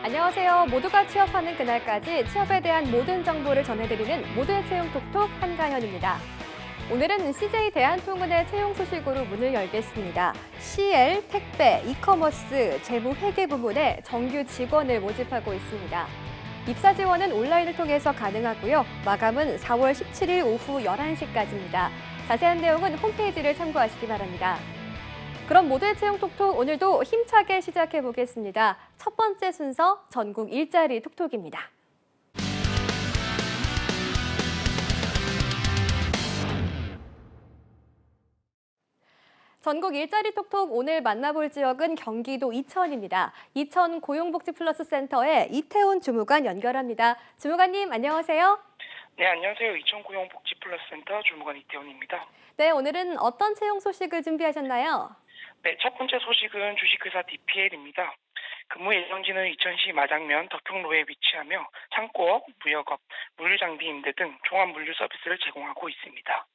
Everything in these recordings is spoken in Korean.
안녕하세요. 모두가 취업하는 그날까지 취업에 대한 모든 정보를 전해드리는 모두의 채용 톡톡 한가현입니다. 오늘은 CJ 대한통운의 채용 소식으로 문을 열겠습니다. CL, 택배, 이커머스, 재무 회계 부문에 정규 직원을 모집하고 있습니다. 입사 지원은 온라인을 통해서 가능하고요. 마감은 4월 17일 오후 11시까지입니다. 자세한 내용은 홈페이지를 참고하시기 바랍니다. 그럼 모두의 채용 톡톡 오늘도 힘차게 시작해 보겠습니다. 첫 번째 순서 전국 일자리 톡톡입니다. 전국 일자리 톡톡 오늘 만나볼 지역은 경기도 이천입니다. 이천 고용복지플러스센터의 이태훈 주무관 연결합니다. 주무관님 안녕하세요. 네, 안녕하세요. 이천고용복지플러스센터 주무관 이태훈입니다. 네, 오늘은 어떤 채용 소식을 준비하셨나요? 네, 첫 번째 소식은 주식회사 DPL입니다. 근무 예정지는 이천시 마장면 덕평로에 위치하며 창고업, 무역업, 물류장비 임대 등 종합 물류 서비스를 제공하고 있습니다.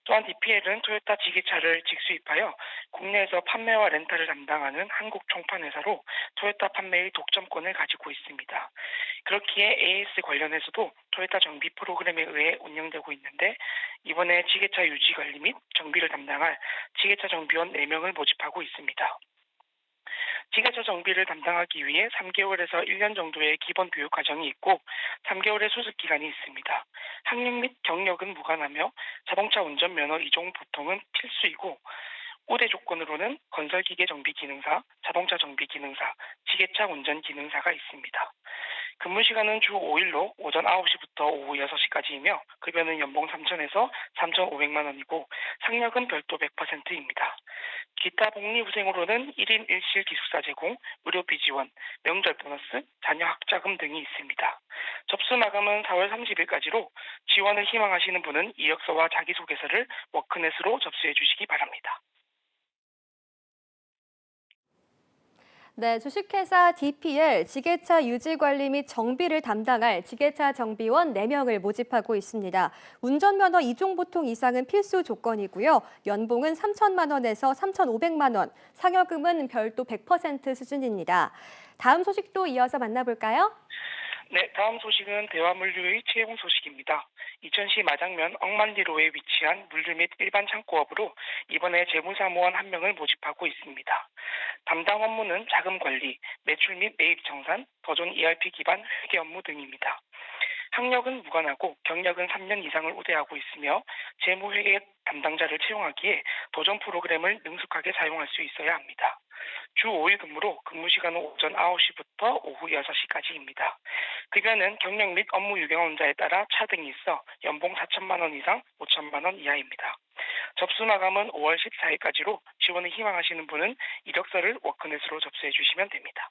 또한 DPL은 토요타 지게차를 직수입하여 국내에서 판매와 렌탈을 담당하는 한국 총판회사로 토요타 판매의 독점권을 가지고 있습니다. 그렇기에 AS 관련해서도 토요타 정비 프로그램에 의해 운영되고 있는데 이번에 지게차 유지 관리 및 정비를 담당할 지게차 정비원 4명을 모집하고 있습니다. 지게차 정비를 담당하기 위해 3개월에서 1년 정도의 기본 교육 과정이 있고 3개월의 수습 기간이 있습니다. 학력 및 경력은 무관하며 자동차 운전 면허 2종 보통은 필수이고 우대 조건으로는 건설기계 정비 기능사, 자동차 정비 기능사, 지게차 운전 기능사가 있습니다. 근무 시간은 주 5일로 오전 9시부터 오후 6시까지이며 급여는 연봉 3천에서 3,500만 원이고 상여금 별도 100%입니다. 기타 복리후생으로는 1인 1실 기숙사 제공, 의료비 지원, 명절 보너스, 자녀 학자금 등이 있습니다. 접수 마감은 4월 30일까지로 지원을 희망하시는 분은 이력서와 자기소개서를 워크넷으로 접수해 주시기 바랍니다. 네, 주식회사 DPL 지게차 유지관리 및 정비를 담당할 지게차 정비원 4명을 모집하고 있습니다. 운전면허 2종 보통 이상은 필수 조건이고요. 연봉은 3천만 원에서 3,500만 원, 상여금은 별도 100% 수준입니다. 다음 소식도 이어서 만나볼까요? 네, 다음 소식은 대화물류의 채용 소식입니다. 이천시 마장면 억만리로에 위치한 물류 및 일반 창고업으로 이번에 재무사무원 1명을 모집하고 있습니다. 담당 업무는 자금 관리, 매출 및 매입 정산, 더존 ERP 기반 회계 업무 등입니다. 학력은 무관하고 경력은 3년 이상을 우대하고 있으며 재무회계 담당자를 채용하기에 도전 프로그램을 능숙하게 사용할 수 있어야 합니다. 주 5일 근무로 근무 시간은 오전 9시부터 오후 6시까지입니다. 급여는 경력 및 업무 유경험자에 따라 차등이 있어 연봉 4천만 원 이상 5천만 원 이하입니다. 접수 마감은 5월 14일까지로 지원을 희망하시는 분은 이력서를 워크넷으로 접수해 주시면 됩니다.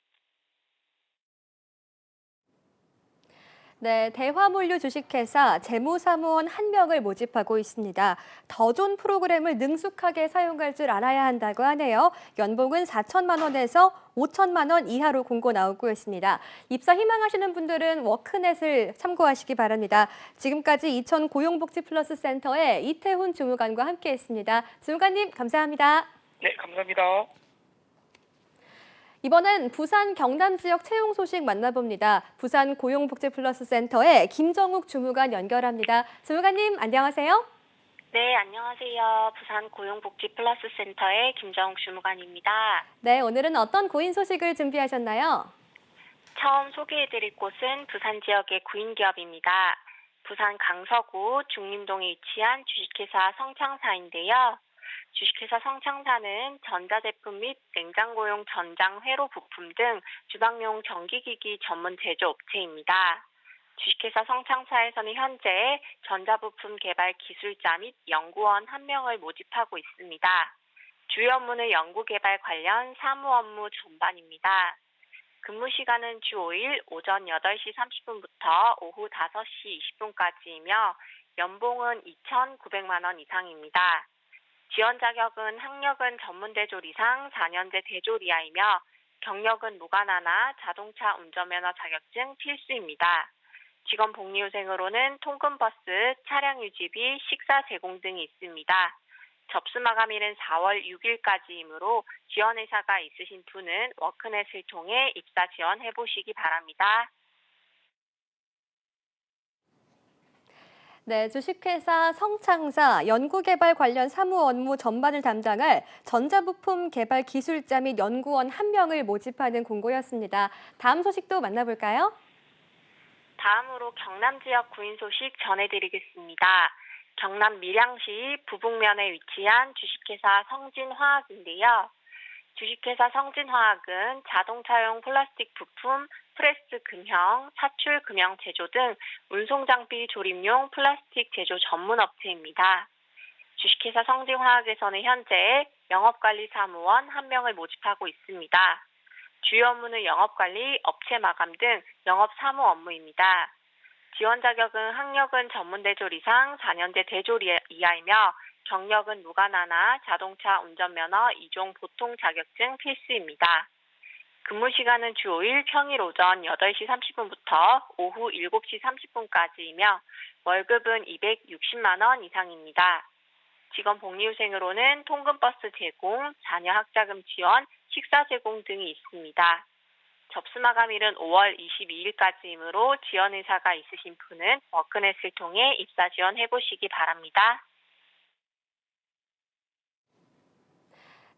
네, 대화물류 주식회사 재무사무원 1명을 모집하고 있습니다. 더존 프로그램을 능숙하게 사용할 줄 알아야 한다고 하네요. 연봉은 4천만 원에서 5천만 원 이하로 공고 나오고 있습니다. 입사 희망하시는 분들은 워크넷을 참고하시기 바랍니다. 지금까지 이천 고용복지플러스센터의 이태훈 주무관과 함께했습니다. 주무관님 감사합니다. 네, 감사합니다. 이번엔 부산 경남 지역 채용 소식 만나봅니다. 부산 고용복지플러스센터의 김정욱 주무관 연결합니다. 주무관님 안녕하세요. 네, 안녕하세요. 부산 고용복지플러스센터의 김정욱 주무관입니다. 네, 오늘은 어떤 고인 소식을 준비하셨나요? 처음 소개해드릴 곳은 부산 지역의 구인기업입니다. 부산 강서구 중림동에 위치한 주식회사 성창사인데요. 주식회사 성창사는 전자제품 및 냉장고용 전장 회로 부품 등 주방용 전기기기 전문 제조업체입니다. 주식회사 성창사에서는 현재 전자부품 개발 기술자 및 연구원 1명을 모집하고 있습니다. 주요 업무는 연구개발 관련 사무 업무 전반입니다. 근무 시간은 주 5일 오전 8시 30분부터 오후 5시 20분까지이며 연봉은 2,900만 원 이상입니다. 지원 자격은 학력은 전문대졸 이상 4년제 대졸 이하이며 경력은 무관하나 자동차 운전면허 자격증 필수입니다. 직원 복리후생으로는 통근버스, 차량 유지비, 식사 제공 등이 있습니다. 접수 마감일은 4월 6일까지이므로 지원 의사가 있으신 분은 워크넷을 통해 입사 지원해 보시기 바랍니다. 네, 주식회사 성창사 연구개발 관련 사무 업무 전반을 담당할 전자부품 개발 기술자 및 연구원 1명을 모집하는 공고였습니다. 다음 소식도 만나볼까요? 다음으로 경남 지역 구인 소식 전해드리겠습니다. 경남 밀양시 부북면에 위치한 주식회사 성진화학인데요. 주식회사 성진화학은 자동차용 플라스틱 부품, 프레스 금형, 사출 금형 제조 등 운송장비 조립용 플라스틱 제조 전문 업체입니다. 주식회사 성진화학에서는 현재 영업관리 사무원 1명을 모집하고 있습니다. 주요 업무는 영업관리, 업체 마감 등 영업 사무 업무입니다. 지원 자격은 학력은 전문대졸 이상 4년제 대졸 이하이며 경력은 무관하나 자동차 운전면허 2종 보통 자격증 필수입니다. 근무 시간은 주 5일 평일 오전 8시 30분부터 오후 7시 30분까지이며 월급은 260만 원 이상입니다. 직원 복리후생으로는 통근버스 제공, 자녀 학자금 지원, 식사 제공 등이 있습니다. 접수 마감일은 5월 22일까지이므로 지원 의사가 있으신 분은 워크넷을 통해 입사 지원해 보시기 바랍니다.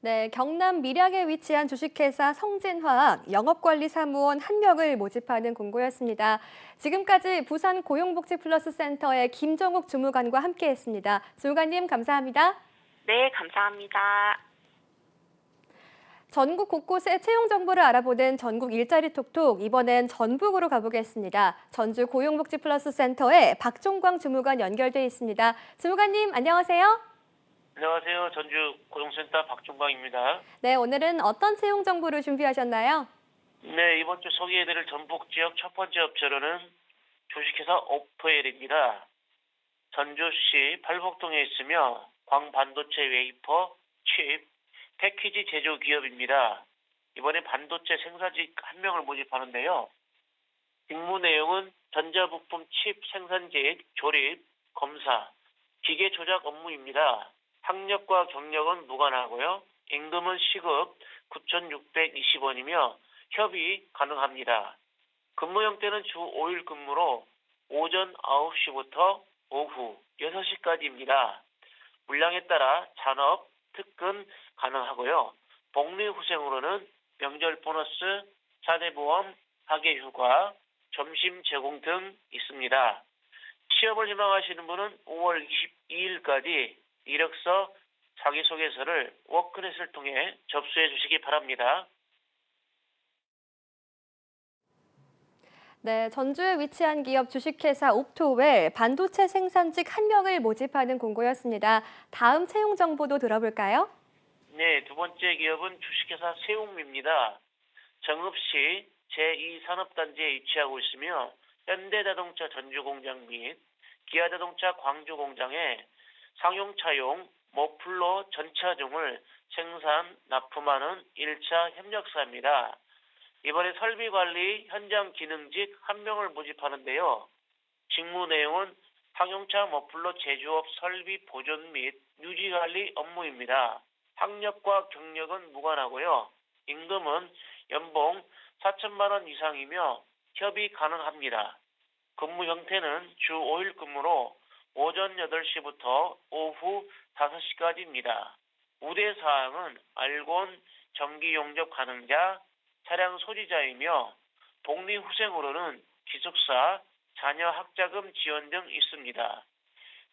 네, 경남 밀양에 위치한 주식회사 성진화학 영업관리사무원 1명을 모집하는 공고였습니다. 지금까지 부산 고용복지플러스센터의 김정욱 주무관과 함께했습니다. 주무관님 감사합니다. 네, 감사합니다. 전국 곳곳의 채용 정보를 알아보는 전국 일자리 톡톡, 이번엔 전북으로 가보겠습니다. 전주 고용복지플러스센터의 박종광 주무관 연결돼 있습니다. 주무관님 안녕하세요. 안녕하세요. 전주 고용센터 박종광입니다. 네, 오늘은 어떤 채용 정보를 준비하셨나요? 네, 이번 주 소개해드릴 전북 지역 첫 번째 업체로는 주식회사 오프엘입니다. 전주시 팔복동에 있으며 광반도체 웨이퍼, 칩, 패키지 제조 기업입니다. 이번에 반도체 생산직 1명을 모집하는데요. 직무 내용은 전자부품 칩 생산직, 조립, 검사, 기계 조작 업무입니다. 학력과 경력은 무관하고요. 임금은 시급 9,620원이며 협의 가능합니다. 근무 형태는 주 5일 근무로 오전 9시부터 오후 6시까지입니다. 물량에 따라 잔업, 특근 가능하고요. 복리후생으로는 명절 보너스, 사대보험, 학예휴가, 점심 제공 등 있습니다. 취업을 희망하시는 분은 5월 22일까지 이력서, 자기소개서를 워크넷을 통해 접수해 주시기 바랍니다. 네, 전주에 위치한 기업 주식회사 옵토웰 반도체 생산직 1명을 모집하는 공고였습니다. 다음 채용 정보도 들어볼까요? 네, 두 번째 기업은 주식회사 세움입니다. 정읍시 제2산업단지에 위치하고 있으며 현대자동차 전주공장 및 기아자동차 광주공장에 상용차용 머플러 전차종을 생산, 납품하는 1차 협력사입니다. 이번에 설비관리 현장 기능직 1명을 모집하는데요. 직무 내용은 상용차 머플러 제조업 설비 보존 및 유지관리 업무입니다. 학력과 경력은 무관하고요. 임금은 연봉 4천만 원 이상이며 협의 가능합니다. 근무 형태는 주 5일 근무로 오전 8시부터 오후 5시까지입니다. 우대 사항은 알곤, 정기 용접 가능자, 차량 소지자이며 복리후생으로는 기숙사, 자녀 학자금 지원 등 있습니다.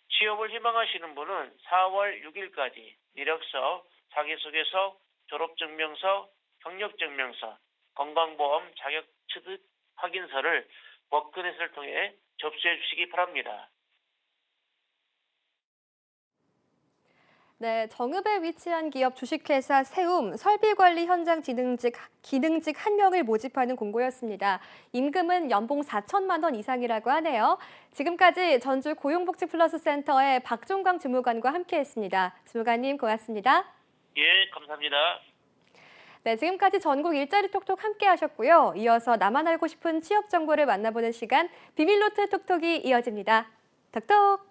취업을 희망하시는 분은 4월 6일까지 이력서, 자기소개서, 졸업증명서, 경력증명서, 건강보험 자격 취득 확인서를 워크넷을 통해 접수해 주시기 바랍니다. 네, 정읍에 위치한 기업 주식회사 세움 설비관리 현장 기능직 1명을 모집하는 공고였습니다. 임금은 연봉 4천만 원 이상이라고 하네요. 지금까지 전주 고용복지플러스센터의 박종광 주무관과 함께했습니다. 주무관님 고맙습니다. 예, 감사합니다. 네, 지금까지 전국 일자리 톡톡 함께하셨고요. 이어서 나만 알고 싶은 취업 정보를 만나보는 시간 비밀노트 톡톡이 이어집니다. 톡톡!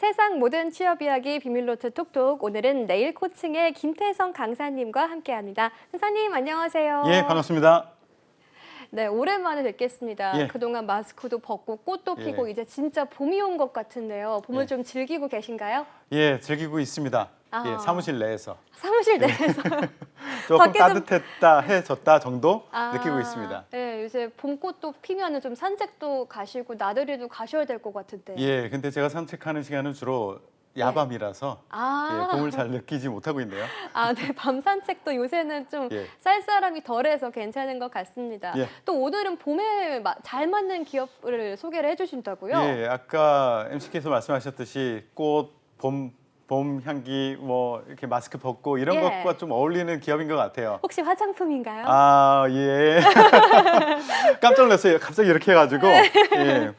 세상 모든 취업 이야기 비밀노트 톡톡. 오늘은 네일 코칭의 김태성 강사님과 함께합니다. 강사님 안녕하세요. 예, 반갑습니다. 네, 오랜만에 뵙겠습니다. 예. 그동안 마스크도 벗고 꽃도 피고 예. 이제 진짜 봄이 온 것 같은데요. 봄을 예. 좀 즐기고 계신가요? 예, 즐기고 있습니다. 아. 예, 사무실 내에서 사무실 내에서. 조금 밖에서- 따뜻했다, 해졌다 정도 아, 느끼고 있습니다. 네, 요새 봄꽃도 피면은 좀 산책도 가시고 나들이도 가셔야 될 것 같은데. 예, 근데 제가 산책하는 시간은 주로 야밤이라서 아, 예, 봄을 잘 느끼지 못하고 있네요. 아, 네, 밤 산책도 요새는 좀 예. 쌀쌀함이 덜해서 괜찮은 것 같습니다. 예. 또 오늘은 봄에 잘 맞는 기업을 소개를 해주신다고요? 예, 아까 MC께서 말씀하셨듯이 꽃, 봄 향기, 뭐 이렇게 마스크 벗고 이런 예. 것과 좀 어울리는 기업인 것 같아요. 혹시 화장품인가요? 아, 예. 깜짝 놀랐어요. 갑자기 이렇게 해가지고. 예.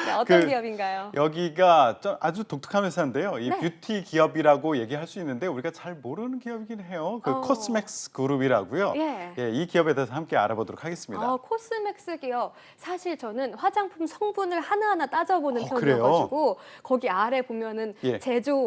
네, 어떤 그- 기업인가요? 여기가 아주 독특한 회사인데요. 이 네. 뷰티 기업이라고 얘기할 수 있는데 우리가 잘 모르는 기업이긴 해요. 그 어. 코스맥스 그룹이라고요. 예. 예, 이 기업에 대해서 함께 알아보도록 하겠습니다. 아, 코스맥스 기업. 사실 저는 화장품 성분을 하나하나 따져보는 그래요? 편이어가지고 거기 아래 보면은 예. 제조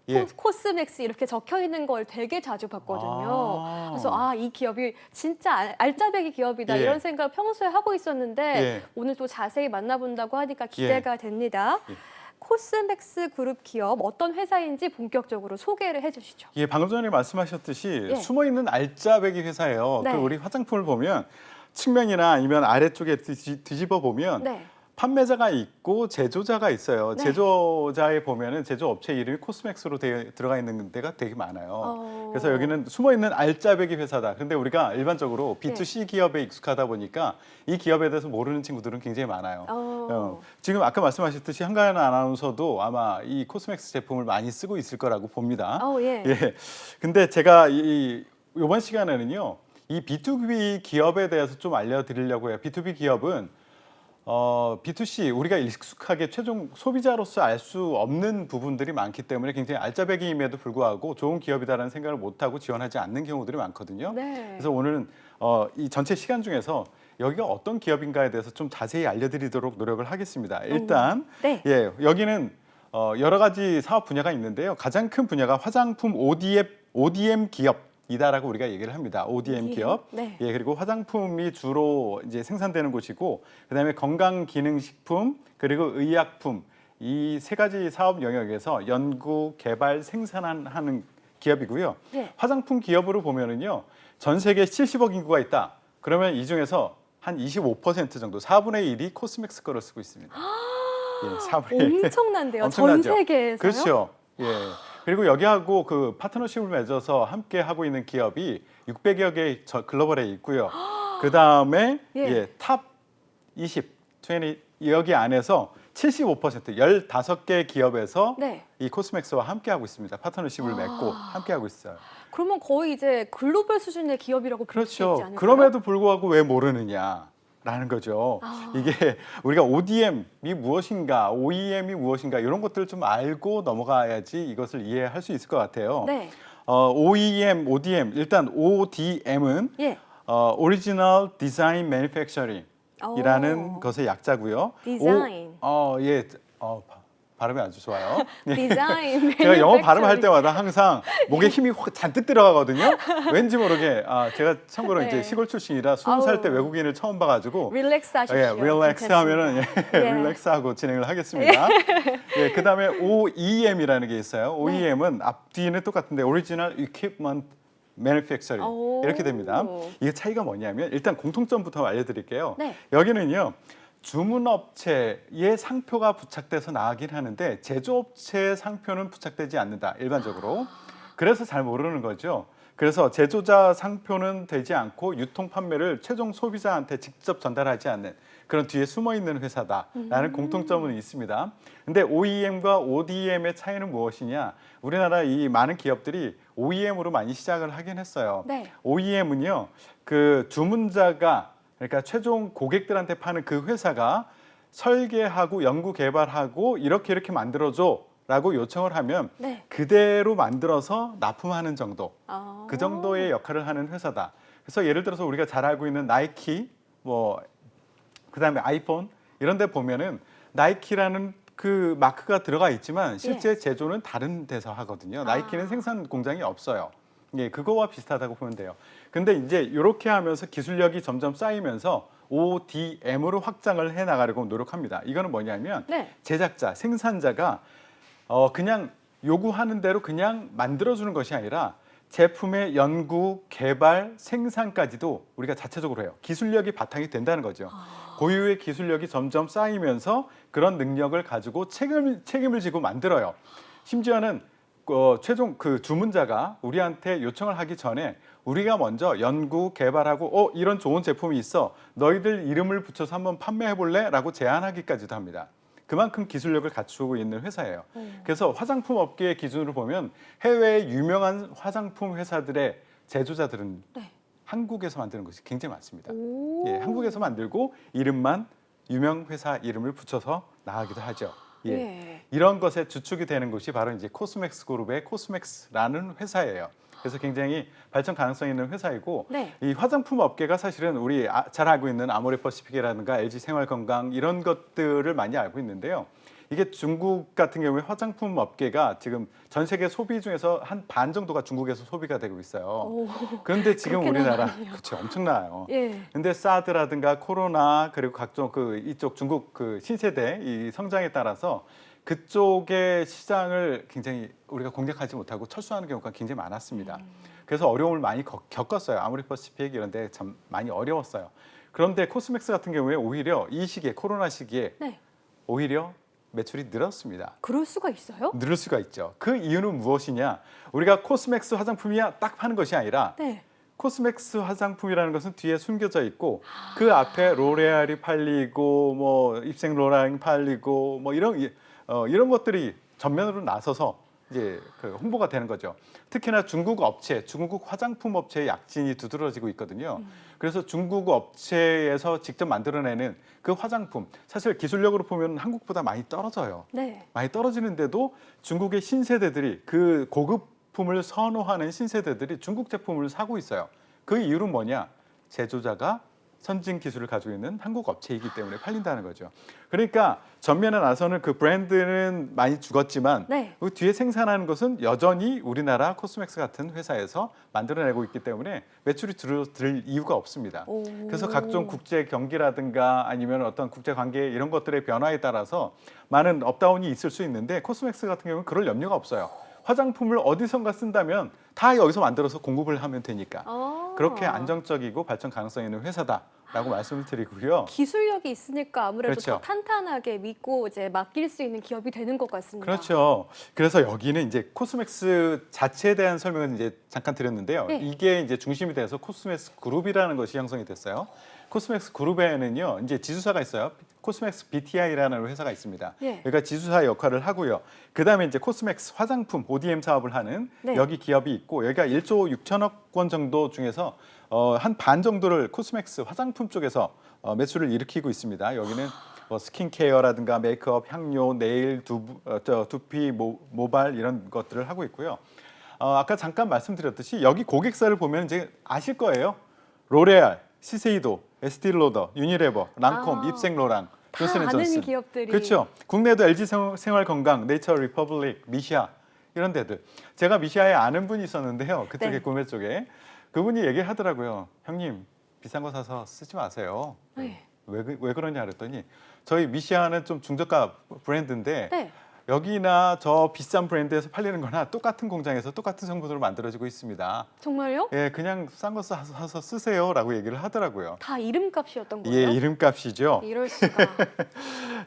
예. 코스맥스 이렇게 적혀 있는 걸 되게 자주 봤거든요. 아. 그래서 이 기업이 진짜 알짜배기 기업이다 예. 이런 생각을 평소에 하고 있었는데 예. 오늘 또 자세히 만나본다고 하니까 기대가 됩니다. 예. 코스맥스 그룹 기업 어떤 회사인지 본격적으로 소개를 해주시죠. 예, 방금 전에 말씀하셨듯이 예. 숨어 있는 알짜배기 회사예요. 네. 그 우리 화장품을 보면 측면이나 아니면 아래쪽에 뒤집어 보면 네. 판매자가 있고 제조자가 있어요. 네. 제조자에 보면은 제조업체 이름이 코스맥스로 들어가 있는 데가 되게 많아요. 그래서 어. 여기는 숨어 있는 알짜배기 회사다. 근데 우리가 일반적으로 B2C 기업에 익숙하다 보니까 이 기업에 대해서 모르는 친구들은 굉장히 많아요. 지금 아까 말씀하셨듯이 한가연 아나운서도 아마 이 코스맥스 제품을 많이 쓰고 있을 거라고 봅니다. 예. 예. 근데 제가 이번 시간에는요. 이 B2B 기업에 대해서 좀 알려드리려고 해요. B2B 기업은 B2C 우리가 익숙하게 최종 소비자로서 알 수 없는 부분들이 많기 때문에 굉장히 알짜배기임에도 불구하고 좋은 기업이다라는 생각을 못하고 지원하지 않는 경우들이 많거든요. 네. 그래서 오늘은 이 전체 시간 중에서 여기가 어떤 기업인가에 대해서 좀 자세히 알려드리도록 노력을 하겠습니다. 일단 네. 예, 여기는 여러 가지 사업 분야가 있는데요. 가장 큰 분야가 화장품 ODM 기업이다라고 우리가 얘기를 합니다. ODM 기업. 네. 예, 그리고 화장품이 주로 이제 생산되는 곳이고, 그다음에 건강기능식품 그리고 의약품 이 세 가지 사업 영역에서 연구, 개발, 생산하는 기업이고요. 네. 화장품 기업으로 보면은요, 전 세계 70억 인구가 있다. 그러면 이 중에서 한 25% 정도, 4분의 1이 코스맥스 거를 쓰고 있습니다. 예, 4분의 1. 엄청난데요. 엄청나죠? 전 세계에서요? 그렇죠. 예. 그리고 여기하고 그 파트너십을 맺어서 함께 하고 있는 기업이 600여 개의 글로벌에 있고요. 그 다음에 예. 탑 20 여기 안에서 75% 15개 기업에서 네. 이 코스맥스와 함께 하고 있습니다. 파트너십을 맺고 함께 하고 있어요. 그러면 거의 이제 글로벌 수준의 기업이라고 볼 수 있지 그렇죠. 않을까요? 그럼에도 불구하고 왜 모르느냐라는 거죠. 이게 우리가 ODM이 무엇인가, OEM이 무엇인가 이런 것들을 좀 알고 넘어가야지 이것을 이해할 수 있을 것 같아요. 네. OEM, ODM 일단 ODM은 예. Original Design Manufacturing 이라는 오. 것의 약자고요. 디자인. 발음이 아주 좋아요. 디자인. 제가 영어 발음할 매니팩처링. 때마다 항상 목에 힘이 잔뜩 들어가거든요. 왠지 모르게 제가 참고로 네. 이제 시골 출신이라 20살 때 아우. 외국인을 처음 봐가지고 릴렉스 하십시오. 예, 릴렉스 하면은 예. 릴렉스하고 진행을 하겠습니다. 예, 그다음에 OEM이라는 게 있어요. OEM은 앞뒤는 똑같은데 Original Equipment Manufacturing 오. 이렇게 됩니다. 이게 차이가 뭐냐면 일단 공통점부터 알려드릴게요. 네. 여기는요. 주문업체의 상표가 부착돼서 나가긴 하는데 제조업체의 상표는 부착되지 않는다. 일반적으로. 그래서 잘 모르는 거죠. 그래서 제조자 상표는 되지 않고 유통 판매를 최종 소비자한테 직접 전달하지 않는 그런 뒤에 숨어 있는 회사다라는 공통점은 있습니다. 근데 OEM과 ODM의 차이는 무엇이냐? 우리나라 이 많은 기업들이 OEM으로 많이 시작을 하긴 했어요. 네. OEM은요. 그 주문자가 그러니까 최종 고객들한테 파는 그 회사가 설계하고 연구 개발하고 이렇게 만들어줘라고 요청을 하면 네. 그대로 만들어서 납품하는 정도. 아. 그 정도의 역할을 하는 회사다. 그래서 예를 들어서 우리가 잘 알고 있는 나이키, 그다음에 아이폰 이런 데 보면은 나이키라는 그 마크가 들어가 있지만 실제 제조는 다른 데서 하거든요. 나이키는 생산 공장이 없어요. 예, 그거와 비슷하다고 보면 돼요. 근데 이제 이렇게 하면서 기술력이 점점 쌓이면서 ODM으로 확장을 해 나가려고 노력합니다. 이거는 뭐냐면 네. 제작자, 생산자가 그냥 요구하는 대로 그냥 만들어주는 것이 아니라 제품의 연구, 개발, 생산까지도 우리가 자체적으로 해요. 기술력이 바탕이 된다는 거죠. 고유의 기술력이 점점 쌓이면서 그런 능력을 가지고 책임을 지고 만들어요. 심지어는 최종 그 주문자가 우리한테 요청을 하기 전에 우리가 먼저 연구, 개발하고 이런 좋은 제품이 있어. 너희들 이름을 붙여서 한번 판매해 볼래? 라고 제안하기까지도 합니다. 그만큼 기술력을 갖추고 있는 회사예요. 그래서 화장품 업계의 기준으로 보면 해외의 유명한 화장품 회사들의 제조자들은 네. 한국에서 만드는 것이 굉장히 많습니다. 오. 예, 한국에서 만들고 이름만 유명 회사 이름을 붙여서 나가기도 하죠. 예. 예. 이런 것에 주축이 되는 곳이 바로 이제 코스맥스 그룹의 코스맥스라는 회사예요. 그래서 굉장히 발전 가능성이 있는 회사이고 네. 이 화장품 업계가 사실은 우리 잘 알고 있는 아모레퍼시픽이라든가 LG 생활건강 이런 것들을 많이 알고 있는데요. 이게 중국 같은 경우에 화장품 업계가 지금 전 세계 소비 중에서 한 반 정도가 중국에서 소비가 되고 있어요. 오. 그런데 지금 그렇게 우리나라 나가네요. 그렇죠, 엄청나요. 예. 근데 사드라든가 코로나 그리고 각종 그 이쪽 중국 그 신세대 이 성장에 따라서 그쪽의 시장을 굉장히 우리가 공략하지 못하고 철수하는 경우가 굉장히 많았습니다. 그래서 어려움을 많이 겪었어요. 아모레퍼시픽 이런 데 참 많이 어려웠어요. 그런데 코스맥스 같은 경우에 오히려 이 시기에 코로나 시기에 네. 오히려 매출이 늘었습니다. 그럴 수가 있어요? 늘을 수가 있죠. 그 이유는 무엇이냐? 우리가 코스맥스 화장품이야 딱 파는 것이 아니라 네. 코스맥스 화장품이라는 것은 뒤에 숨겨져 있고 그 앞에 로레알이 팔리고 뭐 입생 로랑 팔리고 뭐 이런 것들이 전면으로 나서서 이제 그 홍보가 되는 거죠. 특히나 중국 업체, 중국 화장품 업체의 약진이 두드러지고 있거든요. 그래서 중국 업체에서 직접 만들어내는 그 화장품, 사실 기술력으로 보면 한국보다 많이 떨어져요. 네. 많이 떨어지는데도 중국의 신세대들이 그 고급품을 선호하는 신세대들이 중국 제품을 사고 있어요. 그 이유는 뭐냐? 제조자가 선진 기술을 가지고 있는 한국 업체이기 때문에 팔린다는 거죠. 그러니까 전면에 나서는 그 브랜드는 많이 죽었지만 네. 그 뒤에 생산하는 것은 여전히 우리나라 코스맥스 같은 회사에서 만들어내고 있기 때문에 매출이 들 이유가 없습니다. 오. 그래서 각종 국제 경기라든가 아니면 어떤 국제 관계 이런 것들의 변화에 따라서 많은 업다운이 있을 수 있는데 코스맥스 같은 경우는 그럴 염려가 없어요. 화장품을 어디선가 쓴다면 다 여기서 만들어서 공급을 하면 되니까 그렇게 안정적이고 발전 가능성이 있는 회사다라고 말씀을 드리고요. 기술력이 있으니까 아무래도 그렇죠. 더 탄탄하게 믿고 이제 맡길 수 있는 기업이 되는 것 같습니다. 그렇죠. 그래서 여기는 이제 코스맥스 자체에 대한 설명은 이제 잠깐 드렸는데요. 네. 이게 이제 중심이 돼서 코스맥스 그룹이라는 것이 형성이 됐어요. 코스맥스 그룹에는요, 이제 지주사가 있어요. 코스맥스 BTI라는 회사가 있습니다. 예. 여기가 지주사 역할을 하고요. 그다음에 이제 코스맥스 화장품 ODM 사업을 하는 네. 여기 기업이 있고 여기가 1조 6천억 원 정도 중에서 한 반 정도를 코스맥스 화장품 쪽에서 매출을 일으키고 있습니다. 여기는 뭐 스킨케어라든가 메이크업, 향료, 네일, 두피, 모발 이런 것들을 하고 있고요. 아까 잠깐 말씀드렸듯이 여기 고객사를 보면 이제 아실 거예요. 로레알, 시세이도, 에스티로더, 유니레버, 랑콤, 입생 로랑, 다 존슨 앤 아는 존슨. 기업들이. 그렇죠. 국내도 LG 생활건강, 네이처 리퍼블릭, 미시아 이런 데들. 제가 미시아에 아는 분이 있었는데요. 그쪽에 네. 구매 쪽에 그분이 얘기하더라고요. 형님 비싼 거 사서 쓰지 마세요. 네. 왜 그러냐 그랬더니 저희 미시아는 좀 중저가 브랜드인데 네. 여기나 저 비싼 브랜드에서 팔리는 거나 똑같은 공장에서 똑같은 성분으로 만들어지고 있습니다. 정말요? 예, 그냥 싼 거 사서 쓰세요라고 얘기를 하더라고요. 다 이름값이었던 예, 거예요? 이름값이죠. 이럴 수가.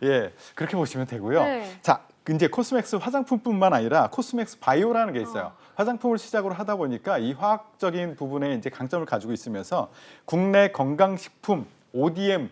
예, 그렇게 보시면 되고요. 네. 자, 이제 코스맥스 화장품뿐만 아니라 코스맥스 바이오라는 게 있어요. 화장품을 시작으로 하다 보니까 이 화학적인 부분에 이제 강점을 가지고 있으면서 국내 건강식품 ODM을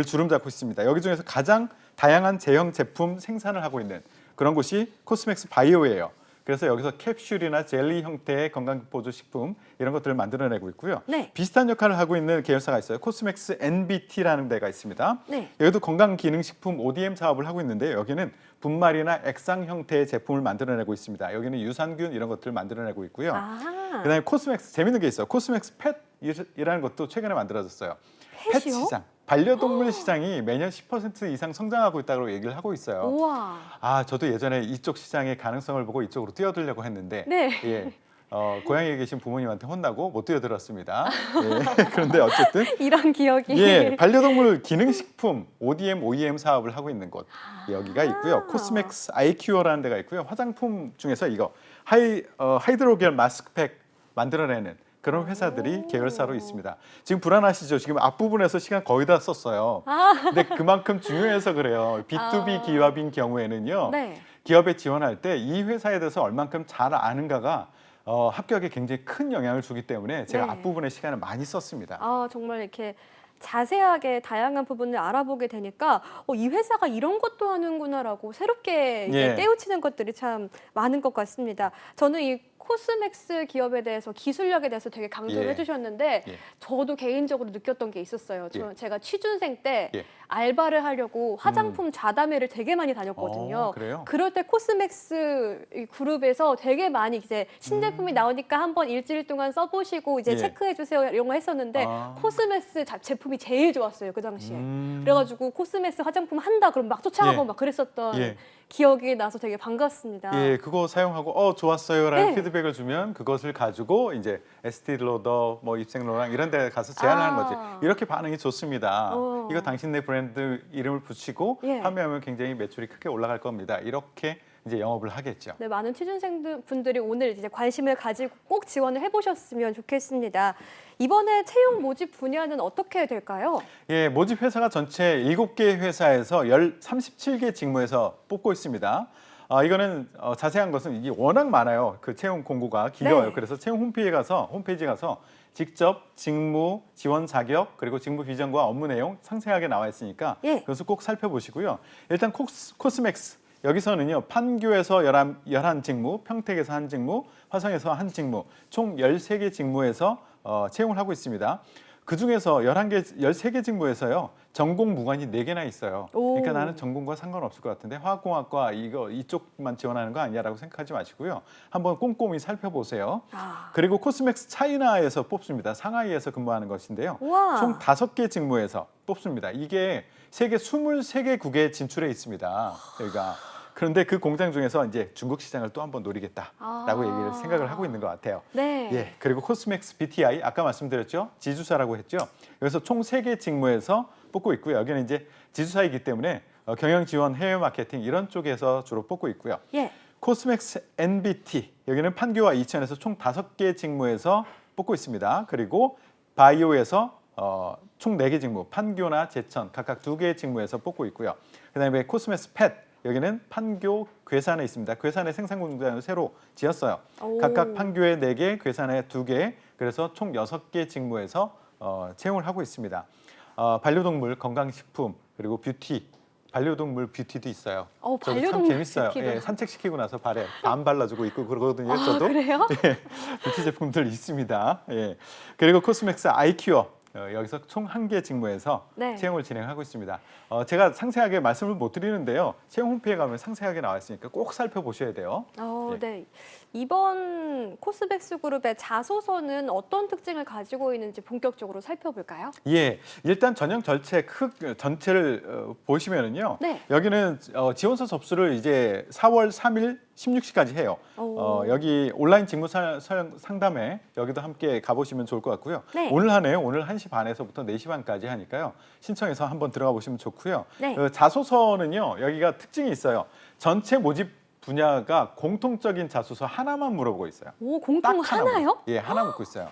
주름 잡고 있습니다. 여기 중에서 가장 다양한 제형 제품 생산을 하고 있는 그런 곳이 코스맥스 바이오예요. 그래서 여기서 캡슐이나 젤리 형태의 건강보조식품 이런 것들을 만들어내고 있고요. 네. 비슷한 역할을 하고 있는 계열사가 있어요. 코스맥스 NBT라는 데가 있습니다. 네. 여기도 건강기능식품 ODM 사업을 하고 있는데 여기는 분말이나 액상 형태의 제품을 만들어내고 있습니다. 여기는 유산균 이런 것들을 만들어내고 있고요. 그다음에 코스맥스 재밌는 게 있어요. 코스맥스 팻이라는 것도 최근에 만들어졌어요. 팻 펫이요? 시장. 반려동물 시장이 매년 10% 이상 성장하고 있다고 얘기를 하고 있어요. 우와. 아, 저도 예전에 이쪽 시장의 가능성을 보고 이쪽으로 뛰어들려고 했는데 네. 예. 고향에 계신 부모님한테 혼나고 못 뛰어들었습니다. 예. 그런데 어쨌든 이런 기억이. 예, 반려동물 기능식품 ODM, OEM 사업을 하고 있는 곳 여기가 있고요. 코스맥스 아이큐어라는 데가 있고요. 화장품 중에서 이거 하이드로겔 마스크팩 만들어내는 그런 회사들이 계열사로 있습니다. 지금 불안하시죠? 지금 앞부분에서 시간 거의 다 썼어요. 근데 그만큼 중요해서 그래요. B2B 기업인 경우에는요. 네. 기업에 지원할 때 이 회사에 대해서 얼만큼 잘 아는가가 합격에 굉장히 큰 영향을 주기 때문에 제가 네. 앞부분에 시간을 많이 썼습니다. 정말 이렇게 자세하게 다양한 부분을 알아보게 되니까 이 회사가 이런 것도 하는구나라고 새롭게 이제 예. 깨우치는 것들이 참 많은 것 같습니다. 저는 이 코스맥스 기업에 대해서 기술력에 대해서 되게 강조를 예. 해주셨는데 예. 저도 개인적으로 느꼈던 게 있었어요. 제가 취준생 때 예. 알바를 하려고 화장품 자담회를 되게 많이 다녔거든요. 그래요? 그럴 때 코스맥스 이 그룹에서 되게 많이 이제 신제품이 나오니까 한번 일주일 동안 써보시고 이제 예. 체크해 주세요 이런 거 했었는데 코스맥스 제품이 제일 좋았어요 그 당시에. 그래가지고 코스맥스 화장품 한다 그럼 막 쫓아가고 예. 막 그랬었던 예. 기억이 나서 되게 반갑습니다. 예, 그거 사용하고 좋았어요라는 네. 피드백을 주면 그것을 가지고 이제 에스티로더, 뭐 입생로랑 이런 데 가서 제안하는 거지. 이렇게 반응이 좋습니다. 이거 당신네 브랜드 이름을 붙이고 예. 판매하면 굉장히 매출이 크게 올라갈 겁니다. 이렇게 이제 영업을 하겠죠. 네, 많은 취준생분들이 오늘 이제 관심을 가지고 꼭 지원을 해보셨으면 좋겠습니다. 이번에 채용 모집 분야는 어떻게 될까요? 예, 모집 회사가 전체 7개 회사에서 37개 직무에서 뽑고 있습니다. 이거는 자세한 것은 이게 워낙 많아요. 그 채용 공고가 길어요. 네. 그래서 채용 홈페이지에 가서 직접 직무, 지원 자격, 그리고 직무 비전과 업무 내용 상세하게 나와 있으니까 예. 그것을 꼭 살펴보시고요. 일단 코스맥스 여기서는요. 판교에서 11 직무, 평택에서 한 직무, 화성에서 한 직무, 총 13개 직무에서 채용을 하고 있습니다. 그중에서 13개 직무에서요. 전공 무관이 4개나 있어요. 그러니까 나는 전공과 상관없을 것 같은데 화학공학과 이쪽만 지원하는 거 아니냐라고 생각하지 마시고요. 한번 komkom히 살펴보세요. 그리고 코스맥스 차이나에서 뽑습니다. 상하이에서 근무하는 것인데요. 우와. 총 5개 직무에서 뽑습니다. 이게 세계 23개국에 진출해 있습니다. 저희가. 그런데 그 공장 중에서 이제 중국 시장을 또 한번 노리겠다라고 얘기를 생각을 하고 있는 것 같아요. 네. 예, 그리고 코스맥스 BTI 아까 말씀드렸죠. 지주사라고 했죠. 여기서 총 3개 직무에서 뽑고 있고요. 여기는 이제 지주사이기 때문에 경영 지원, 해외 마케팅 이런 쪽에서 주로 뽑고 있고요. 예. 코스맥스 NBT 여기는 판교와 이천에서 총 5개 직무에서 뽑고 있습니다. 그리고 바이오에서 총 4개 직무, 판교나 제천 각각 2개의 직무에서 뽑고 있고요. 그다음에 코스맥스 펫 여기는 판교 괴산에 있습니다. 괴산에 생산 공장을 새로 지었어요. 각각 판교에 4개, 괴산에 2개, 그래서 총 6개 직무에서 채용을 하고 있습니다. 반려동물 건강식품 그리고 뷰티, 반려동물 뷰티도 있어요. 저도 참 반려동물 재밌어요. 뷰티도. 예, 산책시키고 나서 발에 밤 발라주고 있고 그러거든요. 저도. 그래요? 예, 뷰티 제품들 있습니다. 예. 그리고 코스맥스 아이큐어 여기서 총 1개 직무에서 네. 채용을 진행하고 있습니다. 제가 상세하게 말씀을 못 드리는데요. 채용 홈페이지에 가면 상세하게 나와 있으니까 꼭 살펴보셔야 돼요. 예. 네. 이번 코스맥스 그룹의 자소서는 어떤 특징을 가지고 있는지 본격적으로 살펴볼까요? 예, 일단 전형 전체를 보시면은요. 네. 여기는 지원서 접수를 이제 4월 3일 16시까지 해요. 여기 온라인 직무 상담회 여기도 함께 가보시면 좋을 것 같고요. 네. 오늘 하네요. 오늘 1시 반에서부터 4시 반까지 하니까요. 신청해서 한번 들어가 보시면 좋고요. 네. 자소서는요. 여기가 특징이 있어요. 전체 모집 분야가 공통적인 자소서 하나만 물어보고 있어요. 공통 딱 하나만. 하나요? 예, 하나 묻고 있어요.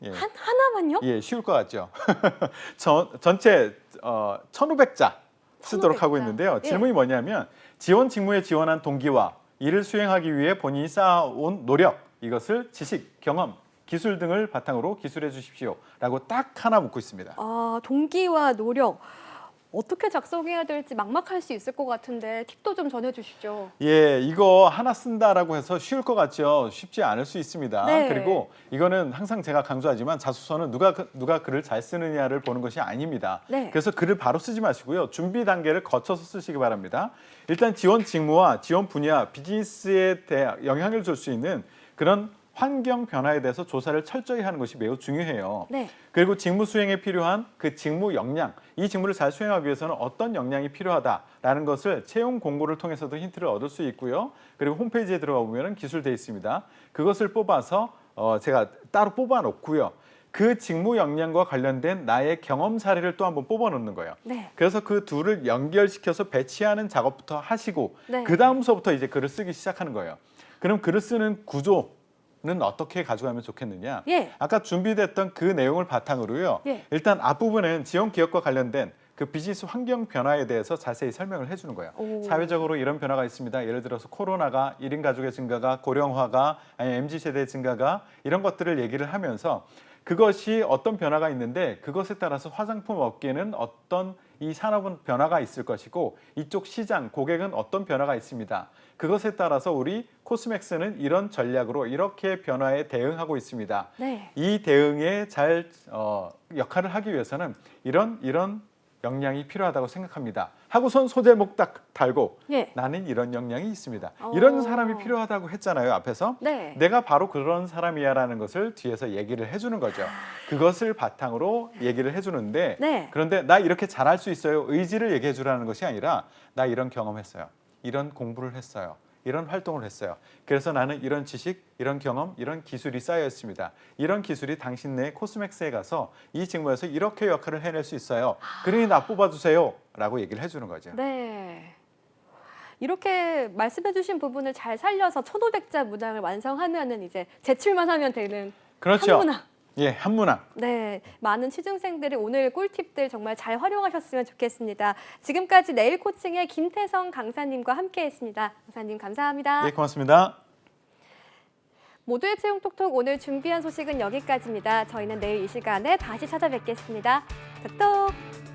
예. 하나만요? 예, 쉬울 것 같죠. 전체 1,500자 쓰도록 하고 1,500자. 있는데요. 예. 질문이 뭐냐면 지원 직무에 지원한 동기와 이를 수행하기 위해 본인이 쌓아온 노력, 이것을 지식, 경험, 기술 등을 바탕으로 기술해 주십시오라고 딱 하나 묻고 있습니다. 동기와 노력. 어떻게 작성해야 될지 막막할 수 있을 것 같은데 팁도 좀 전해주시죠. 예, 이거 하나 쓴다라고 해서 쉬울 것 같죠. 쉽지 않을 수 있습니다. 네. 그리고 이거는 항상 제가 강조하지만 자소서는 누가 글을 잘 쓰느냐를 보는 것이 아닙니다. 네. 그래서 글을 바로 쓰지 마시고요. 준비 단계를 거쳐서 쓰시기 바랍니다. 일단 지원 직무와 지원 분야, 비즈니스에 대해 영향을 줄 수 있는 그런 환경 변화에 대해서 조사를 철저히 하는 것이 매우 중요해요. 네. 그리고 직무 수행에 필요한 그 직무 역량, 이 직무를 잘 수행하기 위해서는 어떤 역량이 필요하다라는 것을 채용 공고를 통해서도 힌트를 얻을 수 있고요. 그리고 홈페이지에 들어가 보면 기술되어 있습니다. 그것을 뽑아서 제가 따로 뽑아 놓고요. 그 직무 역량과 관련된 나의 경험 사례를 또 한번 뽑아 놓는 거예요. 네. 그래서 그 둘을 연결시켜서 배치하는 작업부터 하시고 네. 그 다음서부터 이제 글을 쓰기 시작하는 거예요. 그럼 글을 쓰는 구조는 어떻게 가져가면 좋겠느냐? 예. 아까 준비됐던 그 내용을 바탕으로요. 예. 일단 앞부분은 지원 기업과 관련된 그 비즈니스 환경 변화에 대해서 자세히 설명을 해주는 거예요. 오. 사회적으로 이런 변화가 있습니다. 예를 들어서 코로나가 1인 가족의 증가가, 고령화가, 아니 MZ세대 증가가 이런 것들을 얘기를 하면서 그것이 어떤 변화가 있는데 그것에 따라서 화장품 업계는 어떤 이 산업은 변화가 있을 것이고 이쪽 시장, 고객은 어떤 변화가 있습니다. 그것에 따라서 우리 코스맥스는 이런 전략으로 이렇게 변화에 대응하고 있습니다. 네. 이 대응에 잘 역할을 하기 위해서는 이런 역량이 필요하다고 생각합니다. 하고선 소제목 딱 달고 예. 나는 이런 역량이 있습니다. 이런 사람이 필요하다고 했잖아요, 앞에서. 네. 내가 바로 그런 사람이야라는 것을 뒤에서 얘기를 해주는 거죠. 그것을 바탕으로 얘기를 해주는데 네. 그런데 나 이렇게 잘할 수 있어요. 의지를 얘기해 주라는 것이 아니라 나 이런 경험했어요. 이런 공부를 했어요. 이런 활동을 했어요. 그래서 나는 이런 지식, 이런 경험, 이런 기술이 쌓여 있습니다. 이런 기술이 당신네 코스맥스에 가서 이 직무에서 이렇게 역할을 해낼 수 있어요. 그러니 나 뽑아주세요. 라고 얘기를 해주는 거죠. 네. 이렇게 말씀해주신 부분을 잘 살려서 1,500자 문항을 완성하면은 이제 제출만 하면 되는 그렇죠. 한 문항. 예, 한 문항. 네, 많은 취준생들이 오늘 꿀팁들 정말 잘 활용하셨으면 좋겠습니다. 지금까지 내일 코칭의 김태성 강사님과 함께했습니다. 강사님 감사합니다. 예, 고맙습니다. 모두의 채용 톡톡 오늘 준비한 소식은 여기까지입니다. 저희는 내일 이 시간에 다시 찾아뵙겠습니다. 톡톡.